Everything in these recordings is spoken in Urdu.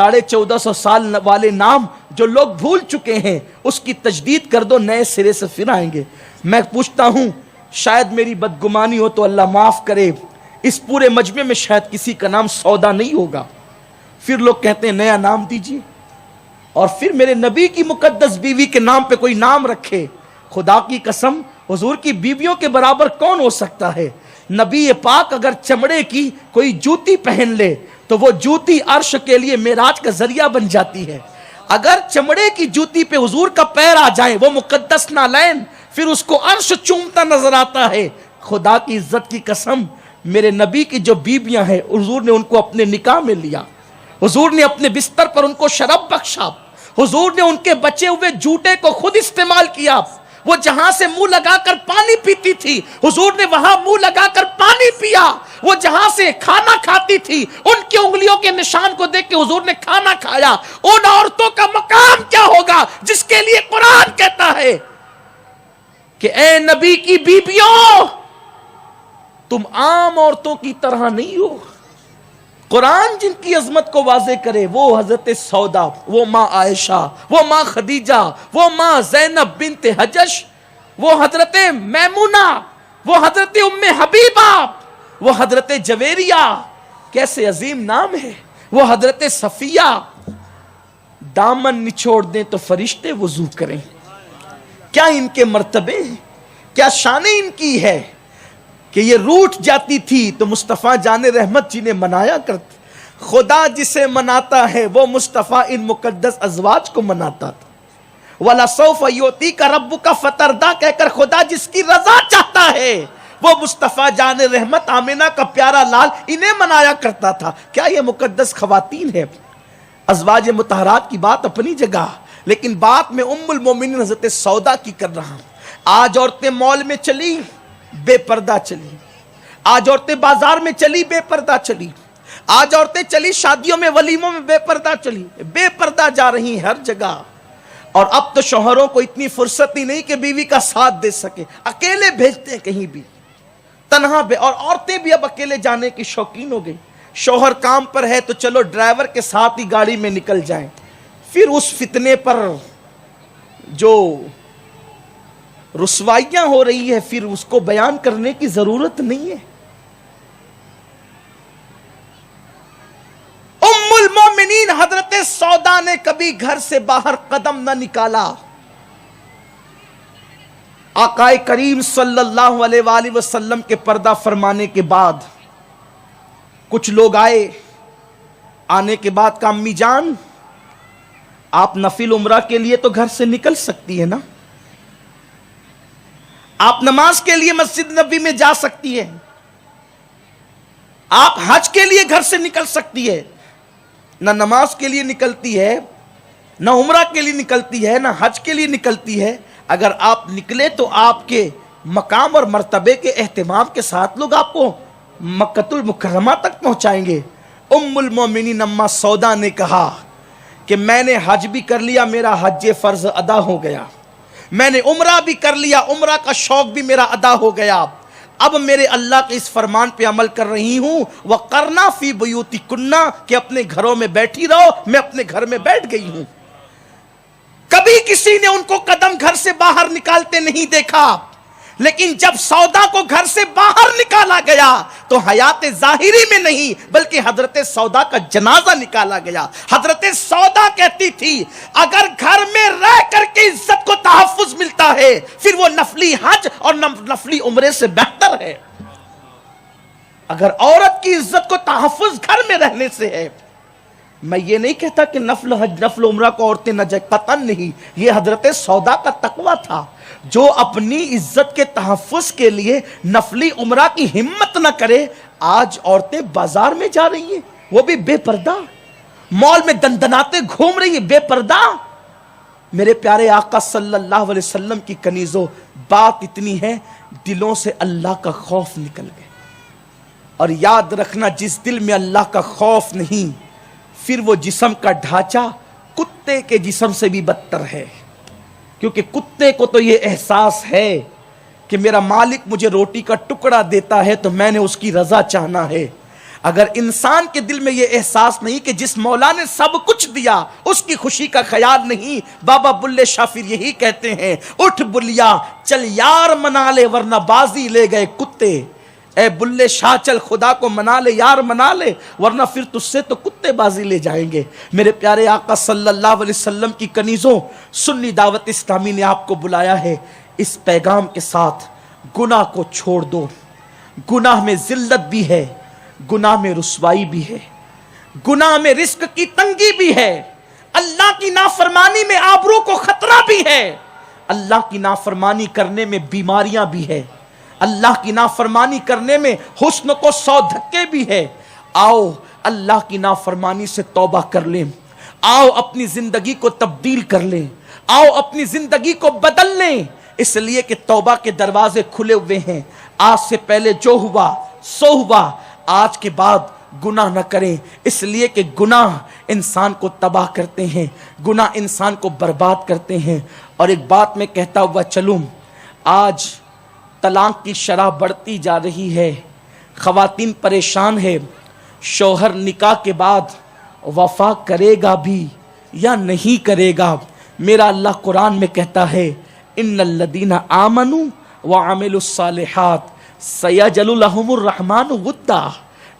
1450 سال والے نام جو لوگ بھول چکے ہیں اس کی تجدید کر دو، نئے سرے سے پھر آئیں گے۔ میں پوچھتا ہوں، شاید میری بدگمانی ہو تو اللہ معاف کرے، اس پورے مجمع میں شاید کسی کا نام سودا نہیں ہوگا، پھر لوگ کہتے ہیں نیا نام دیجیے، اور پھر میرے نبی کی مقدس بیوی کے نام پہ کوئی نام رکھے۔ خدا کی قسم، حضور کی بیویوں کے برابر کون ہو سکتا ہے؟ نبی پاک اگر چمڑے کی کوئی جوتی پہن لے تو وہ جوتی عرش کے لیے معراج کا ذریعہ بن جاتی ہے۔ اگر چمڑے کی جوتی پہ حضور کا پیر آ جائے، وہ مقدس نالین، پھر اس کو عرش چومتا نظر آتا ہے۔ خدا کی عزت کی قسم، میرے نبی کی جو بیویاں ہیں، حضور نے ان کو اپنے نکاح میں لیا، حضور نے اپنے بستر پر ان کو شراب بخشا، حضور نے ان کے بچے ہوئے جوٹے کو خود استعمال کیا۔ وہ جہاں سے منہ لگا کر پانی پیتی تھی، حضور نے وہاں منہ لگا کر پانی پیا۔ وہ جہاں سے کھانا کھاتی تھی، ان کی انگلیوں کے نشان کو دیکھ کے حضور نے کھانا کھایا۔ ان عورتوں کا مقام کیا ہوگا جس کے لیے قرآن کہتا ہے کہ اے نبی کی بیبیوں، تم عام عورتوں کی طرح نہیں ہو۔ قرآن جن کی عظمت کو واضح کرے، وہ حضرت سودا، وہ ماں عائشہ، وہ ماں خدیجہ، وہ ماں زینب بنت حجش، وہ حضرت میمونہ، وہ حضرت ام حبیبہ، وہ حضرت جویریہ، کیسے عظیم نام ہے، وہ حضرت صفیہ۔ دامن نچوڑ دیں تو فرشتے وضو کریں۔ کیا ان کے مرتبے، کیا شان ان کی ہے کہ یہ روٹھ جاتی تھی تو مصطفیٰ جان رحمت جنہیں منایا کرتے۔ خدا جسے مناتا ہے وہ مصطفیٰ ان مقدس ازواج کو مناتا تھا۔ وَلَسَوْفَ يُعْطِيكَ رَبُّكَ فَتَرْضَىٰ کہہ کر خدا جس کی رضا چاہتا ہے وہ مصطفیٰ جان رحمت آمنہ کا پیارا لال انہیں منایا کرتا تھا۔ کیا یہ مقدس خواتین ہے؟ ازواج مطہرات کی بات اپنی جگہ، لیکن بات میں ام المومنین حضرت سودا کی کر رہا ہوں۔ آج عورتیں مال میں چلی، بے پردہ چلی، آج عورتیں بازار میں چلی، بے پردہ چلی، آج عورتیں چلی شادیوں میں، ولیموں میں، بے پردہ چلی، بے پردہ جا رہی ہر جگہ۔ اور اب تو شوہروں کو اتنی فرصت ہی نہیں کہ بیوی کا ساتھ دے سکے، اکیلے بھیجتے ہیں کہیں بھی، تنہا اور عورتیں بھی اب اکیلے جانے کی شوقین ہو گئی۔ شوہر کام پر ہے تو چلو ڈرائیور کے ساتھ ہی گاڑی میں نکل جائیں، پھر اس فتنے پر جو رسوائیاں ہو رہی ہے پھر اس کو بیان کرنے کی ضرورت نہیں ہے۔ ام المومنین حضرت سودا نے کبھی گھر سے باہر قدم نہ نکالا۔ آقا کریم صلی اللہ علیہ وآلہ وسلم کے پردہ فرمانے کے بعد کچھ لوگ آئے، آنے کے بعد کہا امی جان آپ نفل عمرہ کے لیے تو گھر سے نکل سکتی ہے نا، آپ نماز کے لیے مسجد نبی میں جا سکتی ہے، آپ حج کے لیے گھر سے نکل سکتی ہے، نہ نماز کے لیے نکلتی ہے، نہ عمرہ کے لیے نکلتی ہے، نہ حج کے لیے نکلتی ہے۔ اگر آپ نکلے تو آپ کے مقام اور مرتبے کے اہتمام کے ساتھ لوگ آپ کو مکۃ المکرمہ تک پہنچائیں گے۔ ام المومنین اما سودا نے کہا کہ میں نے حج بھی کر لیا، میرا حج فرض ادا ہو گیا، میں نے عمرہ بھی کر لیا، عمرہ کا شوق بھی میرا ادا ہو گیا، اب میرے اللہ کے اس فرمان پہ عمل کر رہی ہوں وَقَرْنَا فِي بُيُوتِكُنَّ کہ اپنے گھروں میں بیٹھی رہو، میں اپنے گھر میں بیٹھ گئی ہوں۔ کبھی کسی نے ان کو قدم گھر سے باہر نکالتے نہیں دیکھا، لیکن جب سودا کو گھر سے باہر نکالا گیا تو حیات ظاہری میں نہیں بلکہ حضرت سودا کا جنازہ نکالا گیا۔ حضرت سودا کہتی تھی اگر گھر میں رہ کر کے عزت کو تحفظ ملتا ہے پھر وہ نفلی حج اور نفلی عمرے سے بہتر ہے۔ اگر عورت کی عزت کو تحفظ گھر میں رہنے سے ہے، میں یہ نہیں کہتا کہ نفل حج نفل عمرہ کو عورتیں نہ جائیں، قطعاً نہیں، یہ حضرت سودا کا تقوی تھا جو اپنی عزت کے تحفظ کے لیے نفلی عمرہ کی ہمت نہ کرے۔ آج عورتیں بازار میں جا رہی ہیں وہ بھی بے پردہ، مال میں دندناتے گھوم رہی ہیں بے پردہ۔ میرے پیارے آقا صلی اللہ علیہ وسلم کی کنیزوں، بات اتنی ہے دلوں سے اللہ کا خوف نکل گئے۔ اور یاد رکھنا جس دل میں اللہ کا خوف نہیں پھر وہ جسم کا ڈھانچہ کتے کے جسم سے بھی بدتر ہے، کیونکہ کتے کو تو یہ احساس ہے کہ میرا مالک مجھے روٹی کا ٹکڑا دیتا ہے تو میں نے اس کی رضا چاہنا ہے۔ اگر انسان کے دل میں یہ احساس نہیں کہ جس مولا نے سب کچھ دیا اس کی خوشی کا خیال نہیں، بابا بلے شاہ پھر یہی کہتے ہیں، اٹھ بلیا چل یار منا لے ورنہ بازی لے گئے کتے۔ اے بلے شاہ چل خدا کو منا لے، یار منا لے، ورنہ پھر تجھ سے تو کتے بازی لے جائیں گے۔ میرے پیارے آقا صلی اللہ علیہ وسلم کی کنیزوں، سنی دعوت اسلامی نے آپ کو بلایا ہے اس پیغام کے ساتھ، گناہ کو چھوڑ دو۔ گناہ میں ذلت بھی ہے، گناہ میں رسوائی بھی ہے، گناہ میں رزق کی تنگی بھی ہے، اللہ کی نافرمانی میں آبرو کو خطرہ بھی ہے، اللہ کی نافرمانی کرنے میں بیماریاں بھی ہے، اللہ کی نافرمانی کرنے میں حسن کو 100 دھکے بھی ہے۔ آؤ اللہ کی نافرمانی سے توبہ کر لیں، آؤ اپنی زندگی کو تبدیل کر لیں، آؤ اپنی زندگی کو بدل لیں، اس لیے کہ توبہ کے دروازے کھلے ہوئے ہیں۔ آج سے پہلے جو ہوا سو ہوا، آج کے بعد گناہ نہ کریں، اس لیے کہ گناہ انسان کو تباہ کرتے ہیں، گناہ انسان کو برباد کرتے ہیں۔ اور ایک بات میں کہتا ہوا چلوں، آج طلاق کی شرح بڑھتی جا رہی ہے، خواتین پریشان ہے، شوہر نکاح کے بعد وفا کرے گا بھی یا نہیں کرے گا۔ میرا اللہ قرآن میں کہتا ہے، ان الذین آمنوا وعملوا الصالحات سیجعل لهم الرحمن ودا،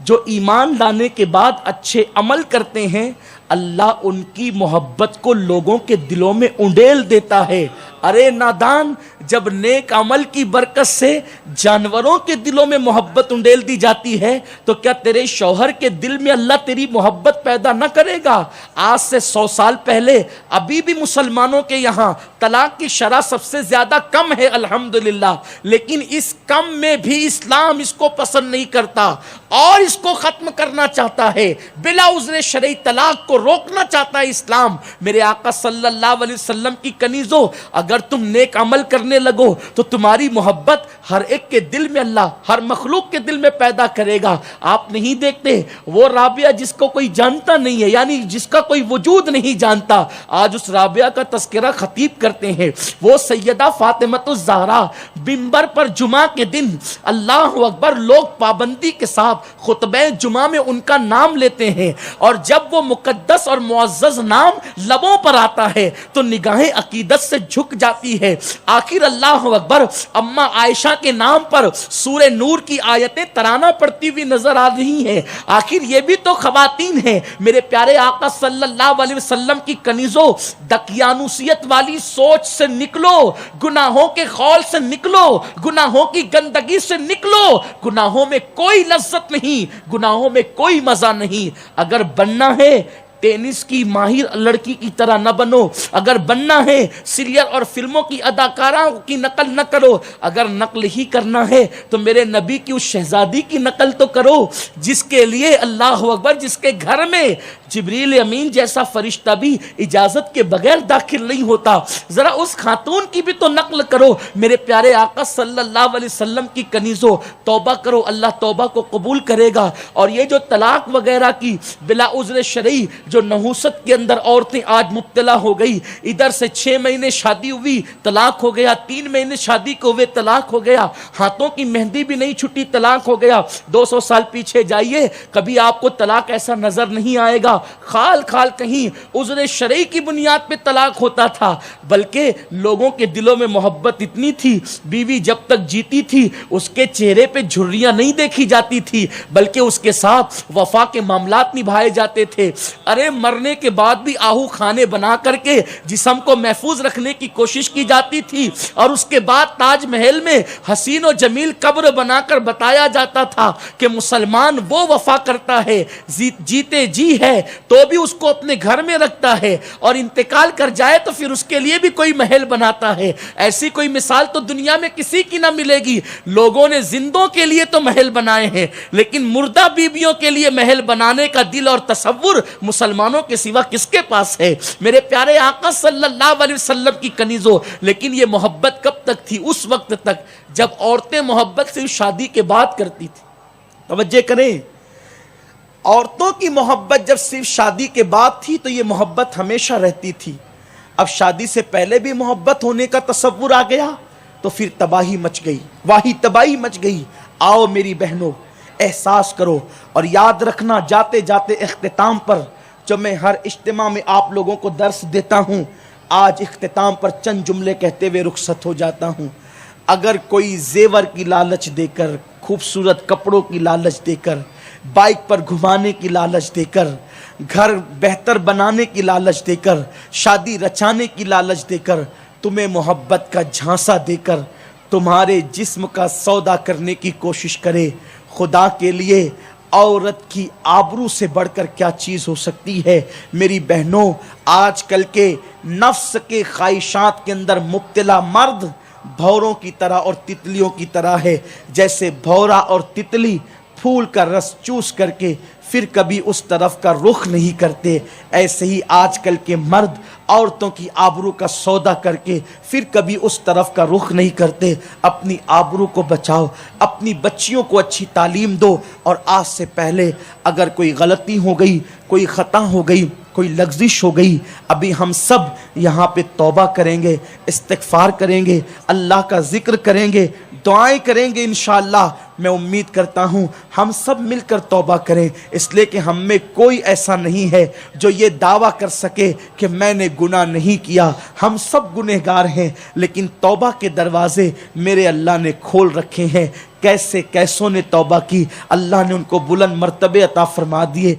جو ایمان لانے کے بعد اچھے عمل کرتے ہیں اللہ ان کی محبت کو لوگوں کے دلوں میں انڈیل دیتا ہے۔ ارے نادان، جب نیک عمل کی برکت سے جانوروں کے دلوں میں محبت انڈیل دی جاتی ہے تو کیا تیرے شوہر کے دل میں اللہ تیری محبت پیدا نہ کرے گا؟ آج سے 100 سال پہلے ابھی بھی مسلمانوں کے یہاں طلاق کی شرح سب سے زیادہ کم ہے الحمدللہ، لیکن اس کم میں بھی اسلام اس کو پسند نہیں کرتا اور اس کو ختم کرنا چاہتا ہے، بلا عذر شرعی طلاق کو روکنا چاہتا ہے اسلام۔ میرے آقا صلی اللہ علیہ وسلم کی کنیزوں، اگر تم نیک عمل کرنے لگو تو تمہاری محبت ہر ایک کے دل میں اللہ ہر مخلوق کے دل میں پیدا کرے گا۔ آپ نہیں دیکھتے وہ رابعہ جس کو کوئی جانتا نہیں ہے، یعنی جس کا کوئی وجود نہیں جانتا، آج اس رابعہ کا تذکرہ خطیب کرتے ہیں۔ وہ سیدہ فاطمۃ الزہرا منبر پر جمعہ کے دن اللہ اکبر لوگ پابندی کے ساتھ خطبہ جمعہ میں ان کا نام لیتے ہیں، اور جب وہ مقدس اور معزز نام لبوں پر آتا ہے تو نگاہیں عقیدت سے جھک جاتی ہے۔ آخر اللہ اکبر اما عائشہ کے نام پر سورہ نور کی آیتیں ترانہ پڑتی ہوئی نظر آ رہی ہیں۔ آخر یہ بھی تو خواتین ہیں۔ میرے پیارے آقا صلی اللہ علیہ وسلم کی کنیزوں، دقیانوسیت والی سوچ سے نکلو، گناہوں کے خول سے نکلو، گناہوں کی گندگی سے نکلو۔ گناہوں میں کوئی لذت نہیں، گناہوں میں کوئی مزہ نہیں۔ اگر بننا ہے ٹینس کی ماہر لڑکی کی طرح نہ بنو، اگر بننا ہے سیریل اور فلموں کی اداکارہ کی نقل نہ کرو، اگر نقل ہی کرنا ہے تو میرے نبی کی اس شہزادی کی نقل تو کرو جس کے لیے اللہ اکبر جس کے گھر میں جبریل امین جیسا فرشتہ بھی اجازت کے بغیر داخل نہیں ہوتا۔ ذرا اس خاتون کی بھی تو نقل کرو۔ میرے پیارے آقا صلی اللہ علیہ وسلم کی کنیزوں، توبہ کرو، اللہ توبہ کو قبول کرے گا۔ اور یہ جو طلاق وغیرہ کی بلا عذر شرعی جو نحوست کے اندر عورتیں آج مبتلا ہو گئی، ادھر سے 6 مہینے شادی ہوئی طلاق ہو گیا، 3 مہینے شادی کو ہوئے طلاق ہو گیا، ہاتھوں کی مہندی بھی نہیں چھٹی طلاق ہو گیا۔ 200 سال پیچھے جائیے، کبھی آپ کو طلاق ایسا نظر نہیں آئے گا، خال خال کہیں عذر شرعی کی بنیاد پہ طلاق ہوتا تھا، بلکہ لوگوں کے دلوں میں محبت اتنی تھی، بیوی جب تک جیتی تھی اس کے چہرے پہ جھریاں نہیں دیکھی جاتی تھی، بلکہ اس کے ساتھ وفا کے معاملات نبھائے جاتے تھے۔ ارے مرنے کے بعد بھی آہو خانے بنا کر کے جسم کو محفوظ رکھنے کی کوشش کی جاتی تھی، اور اس کے بعد تاج محل میں حسین و جمیل قبر بنا کر بتایا جاتا تھا کہ مسلمان وہ وفا کرتا ہے، جیتے جی ہے تو بھی اس کو اپنے گھر میں رکھتا ہے، اور انتقال کر جائے تو پھر اس کے لیے بھی کوئی محل بناتا ہے۔ ایسی کوئی مثال تو دنیا میں کسی کی نہ ملے گی۔ لوگوں نے زندوں کے لیے تو محل بنائے ہیں، لیکن مردہ بیویوں کے لیے محل بنانے کا دل اور تصور مسلمانوں کے سوا کس کے پاس ہے؟ میرے پیارے آقا صلی اللہ علیہ وسلم کی کنیزوں، لیکن یہ محبت کب تک تھی؟ اس وقت تک جب عورتیں محبت صرف شادی کے بعد کرتی تھی۔ توجہ کریں، عورتوں کی محبت جب صرف شادی کے بعد تھی تو یہ محبت ہمیشہ رہتی تھی۔ اب شادی سے پہلے بھی محبت ہونے کا تصور آ گیا تو پھر تباہی مچ گئی، واہی تباہی مچ گئی۔ آؤ میری بہنوں، احساس کرو. اور یاد رکھنا جاتے جاتے اختتام پر جو میں ہر اجتماع میں آپ لوگوں کو درس دیتا ہوں، آج اختتام پر چند جملے کہتے ہوئے رخصت ہو جاتا ہوں. اگر کوئی زیور کی لالچ دے کر، خوبصورت کپڑوں کی لالچ دے کر، بائک پر گھمانے کی لالچ دے کر، گھر بہتر بنانے کی لالچ دے کر، شادی رچانے کی لالچ دے کر، تمہیں محبت کا جھانسا دے کر تمہارے جسم کا سودا کرنے کی کوشش کرے، خدا کے لیے عورت کی آبرو سے بڑھ کر کیا چیز ہو سکتی ہے؟ میری بہنوں، آج کل کے نفس کے خواہشات کے اندر مبتلا مرد بھوروں کی طرح اور تتلیوں کی طرح ہے. جیسے بھورا اور تتلی پھول کا رس چوس کر کے پھر کبھی اس طرف کا رخ نہیں کرتے، ایسے ہی آج کل کے مرد عورتوں کی آبرو کا سودا کر کے پھر کبھی اس طرف کا رخ نہیں کرتے. اپنی آبرو کو بچاؤ، اپنی بچیوں کو اچھی تعلیم دو، اور آج سے پہلے اگر کوئی غلطی ہو گئی، کوئی خطا ہو گئی، کوئی لغزش ہو گئی، ابھی ہم سب یہاں پہ توبہ کریں گے، استغفار کریں گے، اللہ کا ذکر کریں گے، دعائیں کریں گے. انشاءاللہ میں امید کرتا ہوں ہم سب مل کر توبہ کریں، اس لیے کہ ہم میں کوئی ایسا نہیں ہے جو یہ دعویٰ کر سکے کہ میں نے گناہ نہیں کیا. ہم سب گنہگار ہیں، لیکن توبہ کے دروازے میرے اللہ نے کھول رکھے ہیں. کیسے کیسوں نے توبہ کی، اللہ نے ان کو بلند مرتبے عطا فرما دیے.